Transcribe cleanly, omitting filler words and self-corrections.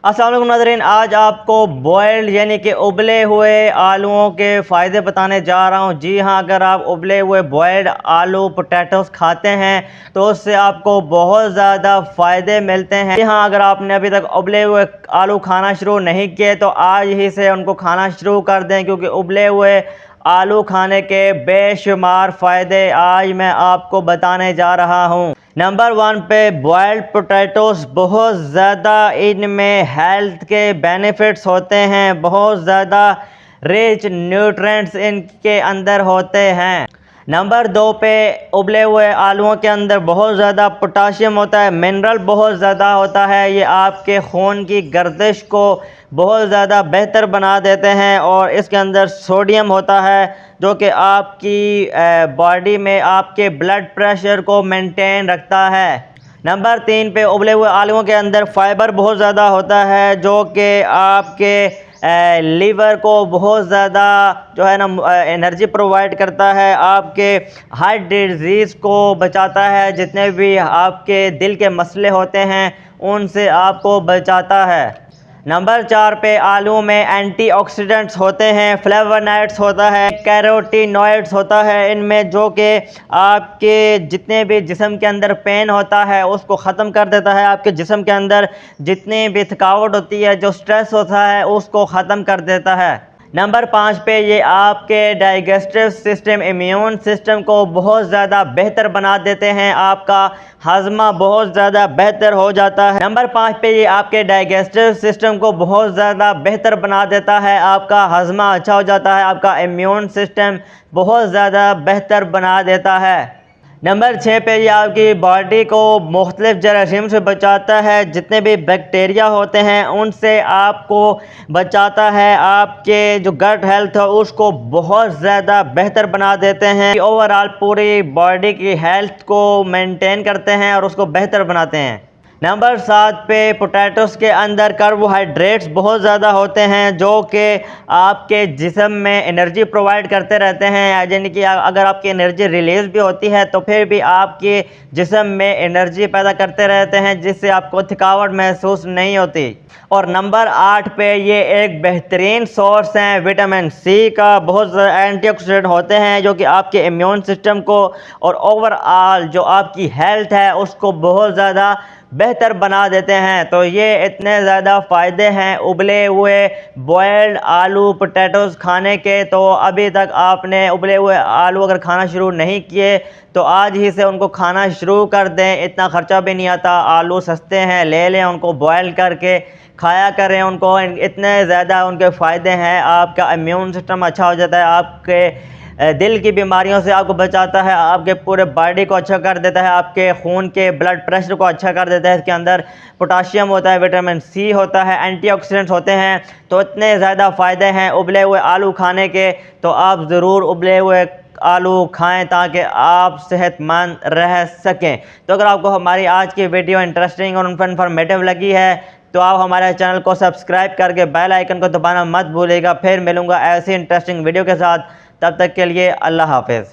अस्सलाम वालेकुम नाज़रीन, आज आपको बॉयल्ड यानी कि उबले हुए आलूओं के फ़ायदे बताने जा रहा हूं। जी हां, अगर आप उबले हुए बॉयल्ड आलू पोटैटोस खाते हैं तो उससे आपको बहुत ज़्यादा फ़ायदे मिलते हैं। जी हां, अगर आपने अभी तक उबले हुए आलू खाना शुरू नहीं किए तो आज ही से उनको खाना शुरू कर दें, क्योंकि उबले हुए आलू खाने के बेशुमार फ़ायदे आज मैं आपको बताने जा रहा हूँ। नंबर 1 पे बॉयल्ड पोटैटोस, बहुत ज़्यादा इनमें हेल्थ के बेनिफिट्स होते हैं, बहुत ज़्यादा रिच न्यूट्रिएंट्स इनके अंदर होते हैं। नंबर 2 पे उबले हुए आलूओं के अंदर बहुत ज़्यादा पोटाशियम होता है, मिनरल बहुत ज़्यादा होता है। ये आपके खून की गर्दिश को बहुत ज़्यादा बेहतर बना देते हैं। और इसके अंदर सोडियम होता है जो कि आपकी बॉडी में आपके ब्लड प्रेशर को मेंटेन रखता है। नंबर 3 पे उबले हुए आलूओं के अंदर फाइबर बहुत ज़्यादा होता है जो कि आपके लीवर को बहुत ज़्यादा जो है ना एनर्जी प्रोवाइड करता है, आपके हार्ट डिजीज़ को बचाता है, जितने भी आपके दिल के मसले होते हैं उनसे आपको बचाता है। नंबर 4 पे आलू में एंटीऑक्सीडेंट्स होते हैं, फ्लेवोनॉइड्स होता है, कैरोटीनॉइड्स होता है इनमें, जो कि आपके जितने भी जिस्म के अंदर पेन होता है उसको ख़त्म कर देता है। आपके जिस्म के अंदर जितनी भी थकावट होती है, जो स्ट्रेस होता है, उसको ख़त्म कर देता है। नंबर 5 पे ये आपके डाइजेस्टिव सिस्टम, इम्यून सिस्टम को बहुत ज़्यादा बेहतर बना देते हैं, आपका हाजमा बहुत ज़्यादा बेहतर हो जाता है। नंबर 5 पे ये आपके डाइजेस्टिव सिस्टम को बहुत ज़्यादा बेहतर बना देता है, आपका हाजमा अच्छा हो जाता है, आपका इम्यून सिस्टम बहुत ज़्यादा बेहतर बना देता है। नंबर 6 पे ये आपकी बॉडी को मुख्तलिफ जरासीम से बचाता है, जितने भी बैक्टीरिया होते हैं उनसे आपको बचाता है, आपके जो गट हेल्थ है उसको बहुत ज़्यादा बेहतर बना देते हैं। ओवरऑल पूरी बॉडी की हेल्थ को मेंटेन करते हैं और उसको बेहतर बनाते हैं। नंबर 7 पे पोटैटोस के अंदर कार्बोहाइड्रेट्स बहुत ज़्यादा होते हैं जो कि आपके जिस्म में एनर्जी प्रोवाइड करते रहते हैं, यानी कि अगर आपकी एनर्जी रिलीज़ भी होती है तो फिर भी आपके जिस्म में एनर्जी पैदा करते रहते हैं, जिससे आपको थकावट महसूस नहीं होती। और नंबर 8 पे ये एक बेहतरीन सोर्स हैं विटामिन सी का, बहुत एंटीऑक्सीडेंट होते हैं जो कि आपके इम्यून सिस्टम को और ओवरऑल जो आपकी हेल्थ है उसको बहुत ज़्यादा बेहतर बना देते हैं। तो ये इतने ज़्यादा फ़ायदे हैं उबले हुए बॉयल्ड आलू पोटैटोस खाने के। तो अभी तक आपने उबले हुए आलू अगर खाना शुरू नहीं किए तो आज ही से उनको खाना शुरू कर दें, इतना ख़र्चा भी नहीं आता, आलू सस्ते हैं, ले लें उनको बॉयल करके खाया करें उनको, इतने ज़्यादा उनके फ़ायदे हैं। आपका इम्यून सिस्टम अच्छा हो जाता है, आपके दिल की बीमारियों से आपको बचाता है, आपके पूरे बॉडी को अच्छा कर देता है, आपके खून के ब्लड प्रेशर को अच्छा कर देता है। इसके अंदर पोटाशियम होता है, विटामिन सी होता है, एंटीऑक्सीडेंट्स होते हैं। तो इतने ज़्यादा फ़ायदे हैं उबले हुए आलू खाने के, तो आप ज़रूर उबले हुए आलू खाएं ताकि आप सेहतमंद रह सकें। तो अगर आपको हमारी आज की वीडियो इंटरेस्टिंग और इन्फॉर्मेटिव लगी है तो आप हमारे चैनल को सब्सक्राइब करके बेल आइकन को दबाना मत भूलिएगा। फिर मिलूँगा ऐसी इंटरेस्टिंग वीडियो के साथ, तब तक के लिए अल्लाह हाफ़िज़।